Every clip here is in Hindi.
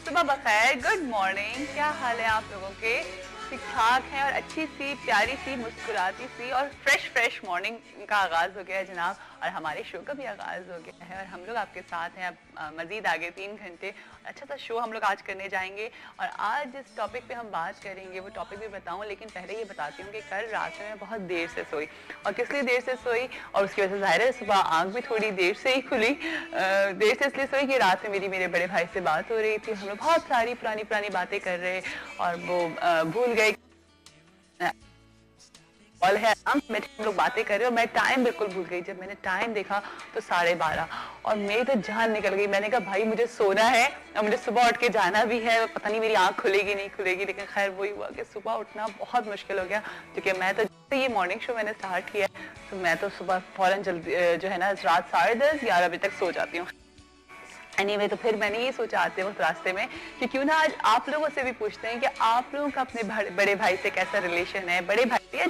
सुबह बखैर, गुड मॉर्निंग। क्या हाल है आप लोगों के? ठीक ठाक है और अच्छी सी प्यारी सी मुस्कुराती सी और फ्रेश मॉर्निंग का आगाज़ हो गया है जनाब, और हमारे शो का भी आगाज़ हो गया है और हम लोग आपके साथ हैं अब मज़ीद आगे 3 घंटे। अच्छा सा शो हम लोग आज करने जाएंगे और आज जिस टॉपिक पे हम बात करेंगे वो टॉपिक भी बताऊं, लेकिन पहले ये बताती हूँ कि कल रात में मैं बहुत देर से सोई। और किस लिए देर से सोई, और उसकी वजह से ज़ाहिर है सुबह आँख भी थोड़ी देर से ही खुली। देर से इसलिए सोई कि रात में मेरे बड़े भाई से बात हो रही थी। हम लोग बहुत सारी पुरानी बातें कर रहे और वो भूल गए कॉल है, हम लोग बातें कर रहे और मैं टाइम बिल्कुल भूल गई। जब मैंने टाइम देखा तो 12:30 और मेरी तो जान निकल गई। मैंने कहा भाई मुझे सोना है और मुझे सुबह उठ के जाना भी है, पता नहीं मेरी आंख खुलेगी नहीं खुलेगी। लेकिन खैर वही हुआ कि सुबह उठना बहुत मुश्किल हो गया, क्योंकि मैं तो ये मॉर्निंग शो मैंने स्टार्ट किया तो मैं तो सुबह फौरन जल्दी जो है ना रात 10:30-11 बजे तक सो जाती हूँ। Anyway, तो फिर मैंने ये सोचा आते वक्त रास्ते में कि क्यों ना आज आप लोगों से भी पूछते हैं कि आप लोगों का अपने बड़े भाई से कैसा रिलेशन है, बड़े भाई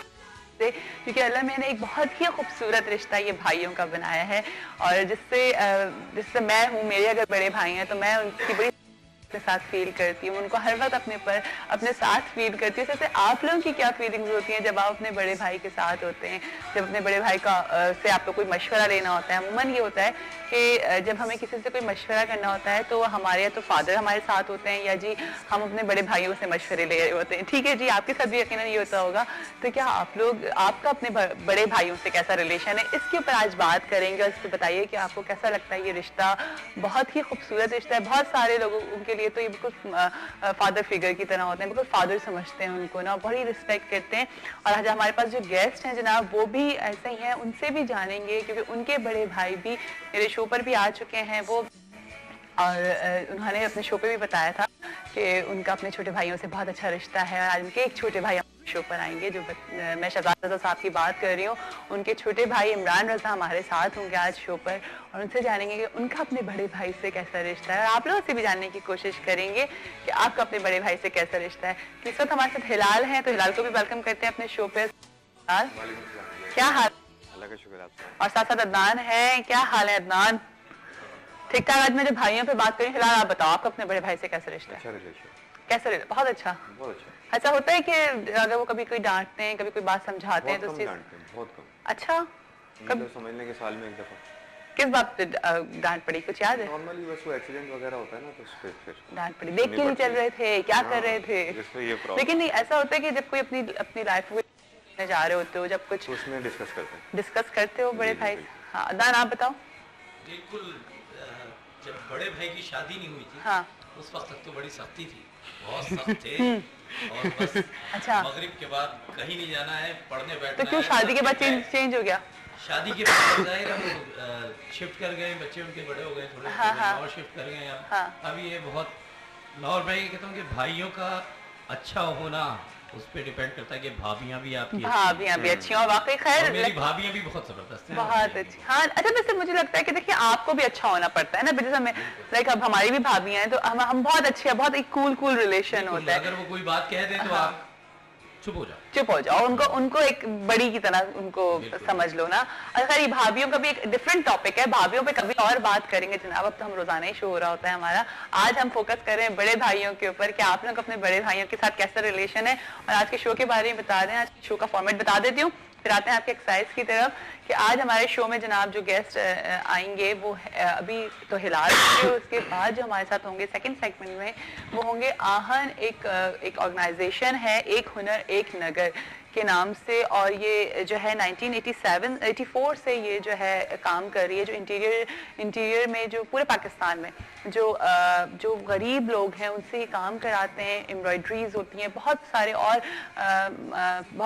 से, क्योंकि अल्लाह मैंने एक बहुत ही खूबसूरत रिश्ता ये भाइयों का बनाया है। और जिससे मैं हूँ, मेरे अगर बड़े भाई हैं तो मैं उनकी बड़ी अपने साथ फील करती हूँ, उनको हर वक्त अपने साथ फील करती हूँ। जैसे आप लोगों की क्या फीलिंग्स होती हैं जब आप अपने बड़े भाई के साथ होते हैं, जब अपने बड़े भाई का से आपको कोई मशवरा लेना होता है? अमूमन ये होता है कि जब हमें किसी से कोई मशवरा करना होता है तो हमारे या तो फादर हमारे साथ होते हैं या जी हम अपने बड़े भाइयों से मशवरे ले रहे होते हैं। ठीक है जी, आपके साथ भी यकीनन ये होता होगा। तो क्या आपका अपने बड़े भाइयों से कैसा रिलेशन है, इसके ऊपर आज बात करेंगे। और इससे बताइए कि आपको कैसा लगता है ये रिश्ता? बहुत ही खूबसूरत रिश्ता है। बहुत सारे लोगों के लिए तो ये बिल्कुल फादर फिगर की तरह होते हैं, बिल्कुल फादर समझते हैं उनको ना, बड़ी रिस्पेक्ट करते हैं। और आज हमारे पास जो गेस्ट हैं जनाब वो भी ऐसे ही हैं, उनसे भी जानेंगे क्योंकि उनके बड़े भाई भी मेरे शो पर भी आ चुके हैं वो। और उन्होंने अपने शो पे भी बताया था कि उनका अपने छोटे भाइयों से बहुत अच्छा रिश्ता है। और आज उनके एक छोटे भाई शो पर आएंगे, जो मैं शहजाद रज़ा साहब की बात कर रही हूँ। उनके छोटे भाई इमरान रज़ा हमारे साथ होंगे आज शो पर और उनसे जानेंगे कि उनका अपने बड़े भाई से कैसा रिश्ता है। और आप लोगों से भी जानने की कोशिश करेंगे कि आपका अपने बड़े भाई से कैसा रिश्ता है। इस वक्त हमारे साथ हिलाल हैं, तो हिलाल को भी वेलकम करते हैं अपने शो पर। क्या हाल? अल्लाह का शुक्र आपका। और साथ साथ अदनान है। क्या हाल है अदनान? ठीक ठाक। आज मैं जब भाइयों पे बात करी, हिलाल आप बताओ आपका अपने बड़े भाई से कैसा रिश्ता है? अच्छा रिलेशन। कैसा रिश्ता? बहुत अच्छा। बहुत अच्छा। ऐसा होता है कि अगर वो कभी कोई डांटते हैं, कभी कोई बात समझाते हैं तो बहुत कम। अच्छा, कब समझने के साल में एक दफा। किस बात पे डांट पड़ी, कुछ याद है? नॉर्मली बस वो एक्सीडेंट वगैरह होता है ना, तो उस पे फिर डांट पड़ी। देख के नहीं चल रहे थे, क्या कर रहे थे? लेकिन नहीं, ऐसा होता है कि जब कोई अपनी लाइफ में जा रहे होते हो, जब कुछ उसमें डिस्कस करते हो बड़े भाई। हाँ अदनान आप बताओ। बिल्कुल। जब बड़े भाई की शादी नहीं हुई थी, हाँ, उस वक्त तक तो बड़ी सख्ती थी, बहुत सख्त थे। और बस अच्छा, मगरिब के बाद कहीं नहीं जाना है, पढ़ने बैठना तो क्यों है। शादी के बाद चेंज हो गया? शादी के बाद जाहिर हम शिफ्ट कर गए, बच्चे उनके बड़े हो गए थोड़े, हाँ। और शिफ्ट कर गए अब। हाँ। अब ये बहुत मैं ये कहता हूँ कि भाइयों का अच्छा होना उस पर डिपेंड करता है कि भाभियाँ भी आपकी भाभियाँ भी अच्छी और वाकई खैर मेरी भाभियाँ भी बहुत जबरदस्त हैं, बहुत अच्छी। हाँ अच्छा, वैसे मुझे लगता है कि देखिए आपको भी अच्छा होना पड़ता है ना, जैसे हमें लाइक अब हमारी भी भाभियाँ हैं तो हम बहुत अच्छे हैं, बहुत एक कूल रिलेशन होता है। अगर वो कोई बात कह दे तो आप चुप हो जाओ। उनको एक बड़ी की तरह उनको समझ लो ना। अगर ये भाभियों का भी एक डिफरेंट टॉपिक है, भाभियों पे कभी और बात करेंगे जनाब। अब तो हम रोजाना ही शो हो रहा होता है हमारा। आज हम फोकस कर रहे हैं बड़े भाइयों के ऊपर कि आप लोग अपने बड़े भाइयों के साथ कैसा रिलेशन है। और आज के शो के बारे में बता दें, आज के शो का फॉर्मेट बता देती हूँ, फिर आते हैं आपके एक्सरसाइज की तरफ। कि आज हमारे शो में जनाब जो गेस्ट आएंगे वो अभी तो हिलाल होंगे, उसके बाद जो हमारे साथ होंगे सेकंड सेगमेंट में वो होंगे आहन। एक ऑर्गेनाइजेशन है, एक हुनर एक नगर के नाम से, और ये जो है 1984 से ये जो है काम कर रही है। जो इंटीरियर में जो पूरे पाकिस्तान में जो गरीब लोग हैं उनसे ये काम कराते हैं। एम्ब्रॉयडरीज होती हैं, बहुत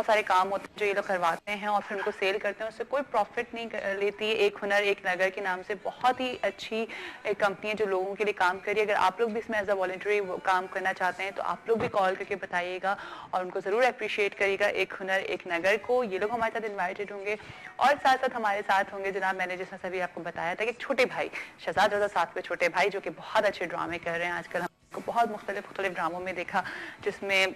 सारे काम होते हैं जो ये लोग करवाते हैं और फिर उनको सेल करते हैं। उससे कोई प्रॉफिट नहीं लेती है। एक हुनर एक नगर के नाम से बहुत ही अच्छी एक कंपनी है जो लोगों के लिए काम कर रही है। अगर आप लोग भी इसमें एज अ वॉलंटरी काम करना चाहते हैं तो आप लोग भी कॉल करके बताइएगा और उनको ज़रूर अप्रिशिएट करिएगा। एक हुनर एक नगर को ये लोग हमारे साथ इन्वाइटेड होंगे और साथ साथ हमारे साथ होंगे जनाब, मैंने जैसा सभी आपको बताया था कि एक छोटे भाई शहजाद रज़ा साहब के छोटे भाई जो कि बहुत अच्छे ड्रामे कर रहे हैं। आजकल हमको बहुत मुख्तलिफ ड्रामों में देखा, जिसमें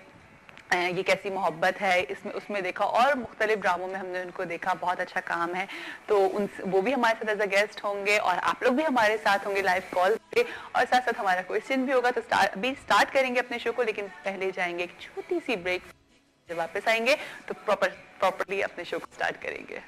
ये कैसी मोहब्बत है इसमें उसमें देखा, और मुख्तलिफ ड्रामों में हमने उनको देखा। बहुत अच्छा काम है। तो वो भी हमारे साथ एज अ गेस्ट होंगे और आप लोग भी हमारे साथ होंगे लाइव कॉल के और साथ साथ हमारा क्वेश्चन भी होगा। तो अभी स्टार्ट करेंगे अपने शो को, लेकिन पहले जाएंगे एक छोटी सी ब्रेक। जब वापस आएंगे तो प्रॉपरली अपने शो को स्टार्ट करेंगे।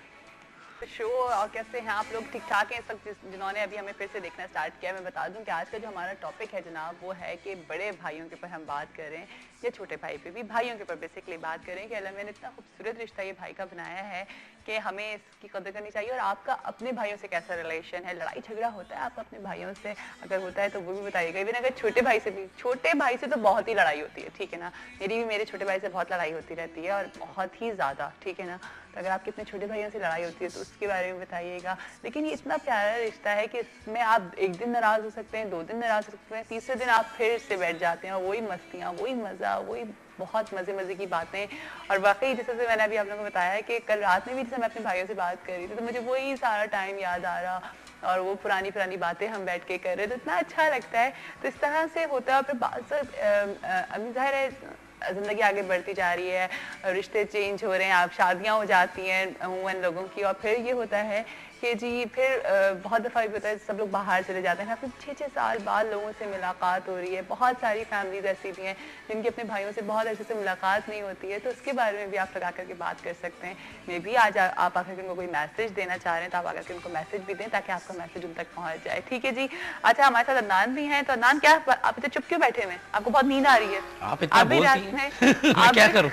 शो और कैसे हैं आप लोग? ठीक ठाक हैं सब जिन्होंने अभी हमें फिर से देखना स्टार्ट किया। मैं बता दूं कि आज का जो हमारा टॉपिक है जनाब वो है कि बड़े भाइयों के ऊपर हम बात करें या छोटे भाई पे भी, भाइयों के ऊपर बेसिकली बात करें कि अल्लाह ने इतना खूबसूरत रिश्ता ये भाई का बनाया है कि हमें इसकी कदर करनी चाहिए। और आपका अपने भाइयों से कैसा रिलेशन है? लड़ाई झगड़ा होता है आपका अपने भाइयों से? अगर होता है तो वो भी बताइएगा। इवन अगर छोटे भाई से भी, छोटे भाई से तो बहुत ही लड़ाई होती है, ठीक है ना। मेरी भी मेरे छोटे भाई से बहुत लड़ाई होती रहती है और बहुत ही ज़्यादा, ठीक है ना। तो अगर आपके अपने छोटे भाइयों से लड़ाई होती है तो उसके बारे में बताइएगा। लेकिन ये इतना प्यारा रिश्ता है कि इसमें आप एक दिन नाराज़ हो सकते हैं, 2 दिन नाराज़ हो सकते हैं, तीसरे दिन आप फिर से बैठ जाते हैं और वही मस्तियाँ, वही मज़ा, वही बहुत मज़े की बातें। और वाकई जैसे मैंने अभी आप लोगों को बताया है कि कल रात में भी जैसे मैं अपने भाइयों से बात कर रही थी तो मुझे वही सारा टाइम याद आ रहा और वो पुरानी बातें हम बैठ के कर रहे, तो इतना अच्छा लगता है। तो इस तरह से होता है। और फिर बात अभी ज़ाहिर है ज़िंदगी आगे बढ़ती जा रही है, रिश्ते चेंज हो रहे हैं, आप शादियाँ हो जाती हैं उन लोगों की, और फिर ये होता है कि जी फिर बहुत दफ़ा भी होता है सब लोग बाहर चले जाते हैं, फिर 6-6 साल बाद लोगों से मुलाकात हो रही है। बहुत सारी फैमिलीज ऐसी भी हैं जिनकी अपने भाइयों से बहुत अच्छे से मुलाकात नहीं होती है, तो उसके बारे में भी आप लगा करके बात कर सकते हैं। मे भी आज आप आकर के उनको कोई मैसेज देना चाह रहे हैं तो आप आकर के उनको मैसेज भी दें ताकि आपका मैसेज उन तक पहुँच जाए, ठीक है जी। अच्छा, हमारे साथ अदनान भी हैं। तो अदनान, क्या आप इतने चुप क्यों बैठे हुए? आपको बहुत नींद आ रही है? आप इतना बोलती हैं मैं क्या करूं?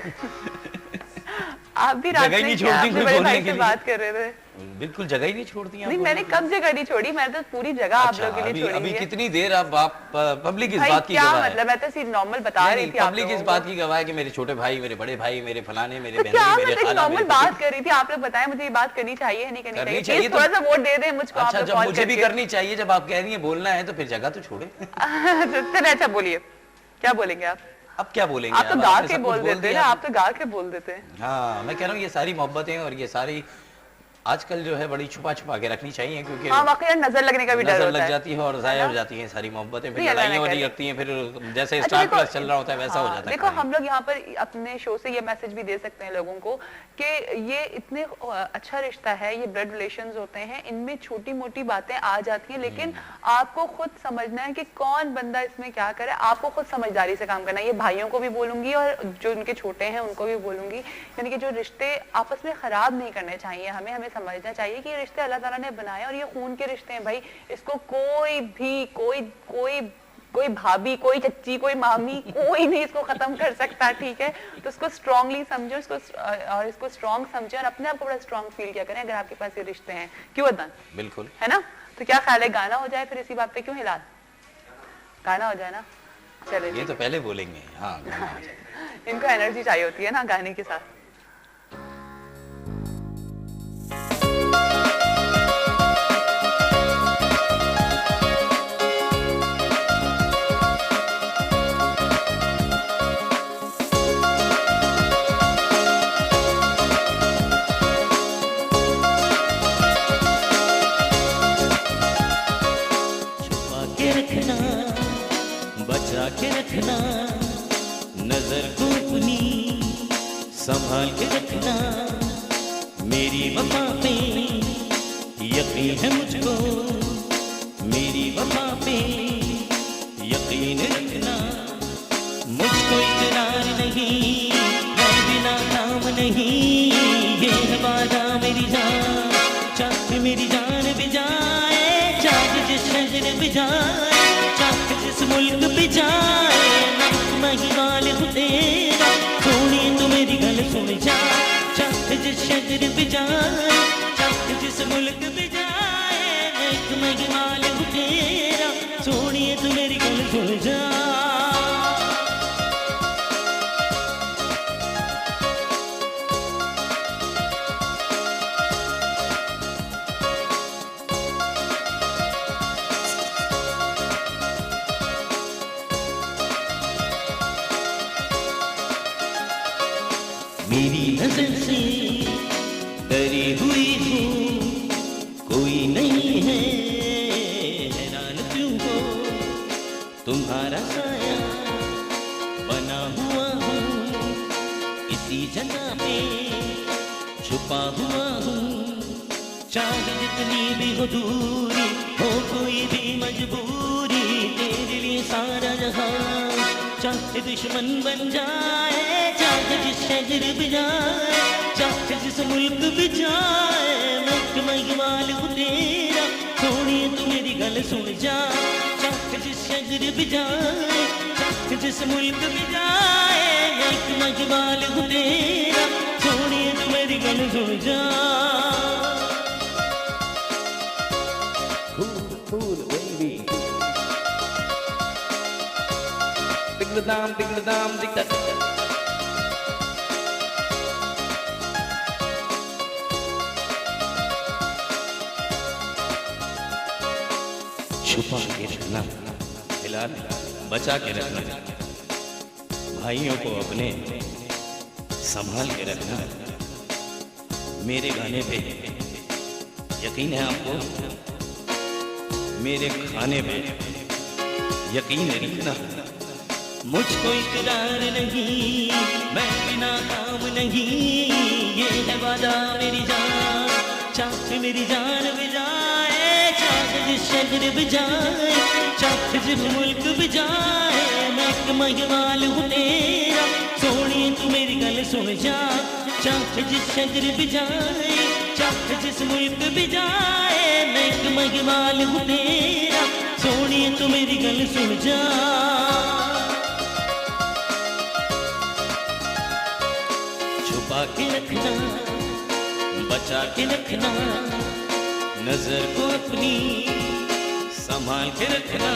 आप भी रात में अपने बड़े भाई से बात कर रहे थे। बिल्कुल जगह ही नहीं छोड़ती हैं। नहीं, मैंने कब जगह नहीं छोड़ी, मैंने तो पूरी जगह आप लोगों के लिए छोड़ी है। अभी कितनी देर आप पब्लिक इस बात की क्या गवाह है? मतलब, मैं तो सिर्फ नॉर्मल बता रही थी। पब्लिक इस बात की गवाह है कि मेरे छोटे भाई, मेरे बड़े भाई, मेरे फलाने, मेरे तो बहने, मेरे खाला, नॉर्मल बात कर रही थी। आप लोग बताएं मुझे ये बात करनी चाहिए नहीं करनी चाहिए? तो थोड़ा सा वोट दे दें मुझको। अच्छा, जब मुझे भी करनी चाहिए, जब आप कह रही हैं बोलना है तो फिर जगह तो छोड़े। चलिए, अच्छा बोलिए, क्या बोलेंगे आप? अब क्या बोलेंगे? आप तो गा के बोल देते हैं, आप तो गा के बोल देते हैं। हाँ, मैं कह रहा हूँ ये सारी मोहब्बतें और ये सारी आजकल जो है बड़ी छुपा के रखनी चाहिए, क्योंकि हाँ, वाकई नजर लगने का भी डर होता है, नजर लग जाती है और जाया हो जाती हैं सारी मोहब्बतें, फिर लड़ाइयाँ हो रही हैं, फिर जैसे स्टार प्लस चल रहा होता है वैसा हो जाता है। देखो, हम लोग यहाँ पर अपने शो से ये मैसेज भी दे सकते हैं लोगों को कि ये इतने अच्छा रिश्ता है, ये ब्लड रिलेशंस होते हैं, इनमें छोटी मोटी बातें आ जाती हैं, लेकिन आपको खुद समझना है कि कौन बंदा इसमें क्या करे। आपको खुद समझदारी से काम करना है। ये भाइयों को भी बोलूंगी और जो उनके छोटे हैं उनको भी बोलूंगी, यानी कि जो रिश्ते आपस में खराब नहीं करने चाहिए। हमें समझना चाहिए कि ये रिश्ते अल्लाह ताला ने बनाए और ये खून के रिश्ते हैं भाई। इसको कोई भी कोई भाभी, कोई चच्ची, कोई मामी, कोई नहीं इसको खत्म कर सकता, ठीक है। तो इसको स्ट्रांगली समझो, इसको स्ट्रांग समझे और अपने आप को बड़ा स्ट्रांग फील किया करें अगर आपके पास ये रिश्ते हैं। क्यों अदनान? बिल्कुल, है ना। तो क्या ख्याल है, गाना हो जाए फिर इसी बात पे? क्यों हिलाल, गाना हो जाए ना। चले, ये तो पहले बोलेंगे। हाँ, इनको एनर्जी चाहिए होती है ना गाने के साथ। बचा के रखना, नजर को अपनी संभाल के रखना, मेरी वफा पे यकीन है मुझको, मेरी वफा पे यकीन रखना। मुझको इकरार नहीं है बिना नाम नहीं, ये है वादा मेरी जान, चाहे मेरी जान भी जाए, चाहे जिस शहर भी जाए, चाहे जिस मुल्क भी जाए, महिमाल हूँ तेरा, सोनिए तो मेरी गल सुन जा, चाहे जिस शहर भी जाए, चाहे जिस मुल्क भी जाए, महिमाल हूँ तेरा, सोनिए तो मेरी गल सुन जा। मेरी नजर से डरी हुई हूँ, कोई नहीं है, हैरान क्यों हो, तुम्हारा साया बना हुआ हूँ, इसी जगह पे छुपा हुआ हूँ, चाहे जितनी भी हो दूरी हो कोई भी मजबूरी, तेरे लिए सारा जहां चाहे दुश्मन बन जाए, चाहे जिस शहर भी जाए, चाहे जिस मुल्क भी जाए, मैं इकबाल हूँ तेरा, सोनिए तू मेरी गल सुन जा। चाहे जिस शहर भी जाए, चाहे जिस मुल्क भी जाए, मैं इकबाल हूँ तेरा, सोनिए तू मेरी गल सुन जा। Cool, baby. Dig the dam, dig that. छुपा के रखना, फिलहाल बचा के रखना, भाइयों को अपने संभाल के रखना। मेरे गाने पे यकीन है आपको, मेरे खाने पे यकीन रखना। मुझको इकरार नहीं, मैं बिना काम नहीं, ये है वादा मेरी जान। चाहे मेरी जान भी जाए, चाहे जिस शहर भी जाए, चाहे जिस मुल्क भी जाए, मैं एक महिमाल हूँ तेरा, सोनिए तू मेरी गल सुन जा। चाहे जिस शहर भी जाए, चाहे जिस मुल्क भी जाए, मैं एक महिमाल हूँ तेरा, सोनिए तू मेरी गल सुन जा। छुपा के रखना, बचा के रखना, नजर को अपनी संभाल के रखना।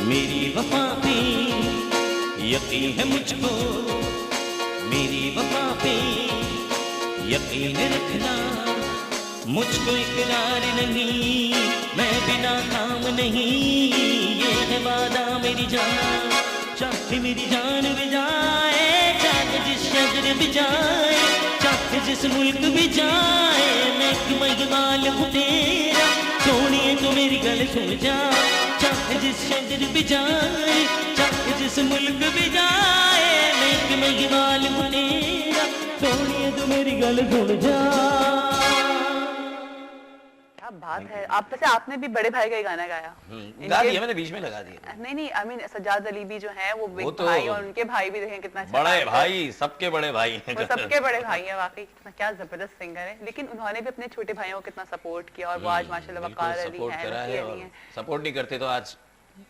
मेरी वफा पे यकीन है मुझको, मेरी वफा पे यकीन रखना। मुझको इकरार नहीं, मैं बिना काम नहीं, ये है वादा मेरी जान। चाहे मेरी जान भी जाए, चाहे जिस शहर भी जाए, चाहे जिस मुल्क भी जाए, मैं एक महिमाल हूँ तेरा, सोनिए तू मेरी गल सुन जा। चाहे जिस शहर भी जाए, चाहे जिस मुल्क भी जाए, मैं एक महिमाल हूँ तेरा, सोनिए तू मेरी गल सुन जा। क्या बात है। आप वैसे आपने भी बड़े भाई का ही गाना गाया। गा दिया मैंने, बीच में लगा दिया। नहीं आई मीन सज्जाद अली भी जो है वो बिग तो भाई, और उनके भाई भी देखें कितना अच्छा बड़े गाते हैं। भाई, सबके बड़े भाई हैं। वो सबके बड़े भाई हैं, वाकई कितना क्या जबरदस्त सिंगर है। लेकिन उन्होंने भी अपने छोटे भाइयों को कितना सपोर्ट किया, और वो आज माशाल्लाह वकार अली सपोर्ट हैं, करा रफ़ी है, अली और हैं। सपोर्ट नहीं करते तो आज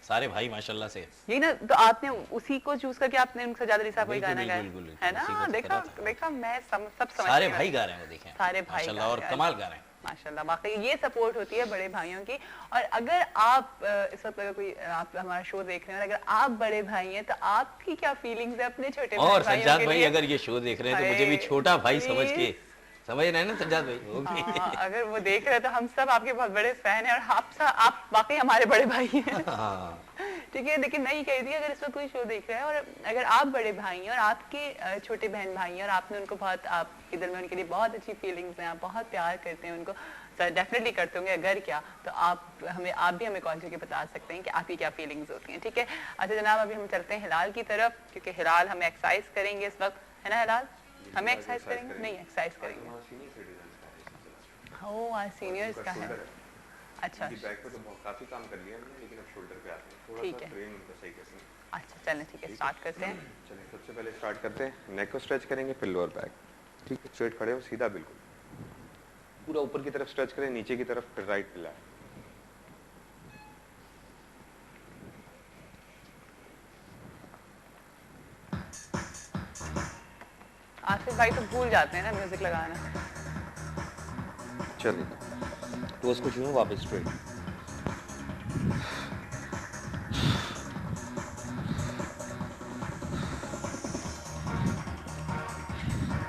सारे भाई माशाल्लाह से। यही ना, तो आपने उसी को चूज करके आपने सज्जाद अली साहब को ही बिल्कुल, गाना गाया बिल्कुल, है उसी ना। को देखा करा था। देखा मैं सब समझ सारे गई। भाई गा रहे हैं वो, देखें सारे भाई माशाल्लाह, गा और रहे हैं। कमाल गा रहे हैं। माशाल्लाह, वाकई ये सपोर्ट होती है बड़े भाइयों की। और अगर आप इस वक्त अगर कोई आप हमारा शो देख रहे हैं, और अगर आप बड़े भाई हैं, तो आपकी क्या फीलिंग्स है अपने छोटे और भाइयों सज्जाद के भाई लिए? अगर ये शो देख रहे हैं तो मुझे भी हाय, छोटा भाई समझ के, प्लीज। समझ रहे हैं ना सज्जाद भाई? ओके। हाँ, अगर वो देख रहे हैं तो हम सब आपके बहुत बड़े फैन हैं, और आप वाकई हमारे बड़े भाई हैं। हाँ, ठीक है, लेकिन मैं ये कह रही थी, अगर इस वक्त कोई शो देख रहा है और अगर आप बड़े भाई हैं और आपके छोटे बहन भाई हैं, और आपने उनको बहुत, आपके दिल में उनके लिए बहुत अच्छी फीलिंग्स हैं, आप बहुत प्यार करते हैं उनको, डेफिनेटली करते होंगे, अगर क्या तो आप भी हमें कॉल करके बता सकते हैं कि आपकी क्या फीलिंग्स होती हैं। ठीक है, अच्छा जनाब, अभी हम चलते हैं हिलाल की तरफ, क्योंकि हिलाल हमें एक्सरसाइज करेंगे इस वक्त, है ना हिलाल? हमें एक्सरसाइज करेंगे? नहीं, एक्सरसाइज करेंगे। ओह, आज सीनियर्स का है। अच्छा, बैक पे तो काफी काम कर लिया हमने, लेकिन अब शोल्डर पे आते हैं, थोड़ा ठीक सा है। ट्रेन उनका सही कैसे। अच्छा चलें, ठीक है, स्टार्ट करते हैं। चलिए सबसे पहले स्टार्ट करते हैं, नेक को स्ट्रेच करेंगे, फिर लोअर बैक। ठीक है, स्ट्रेट खड़े हो, सीधा बिल्कुल, पूरा ऊपर की तरफ स्ट्रेच करें, नीचे की तरफ, फिर राइट पे लाए। आसिफ भाई तो भूल जाते हैं ना म्यूजिक लगाना। चलिए, टोस को छूओ, वापस स्ट्रेट।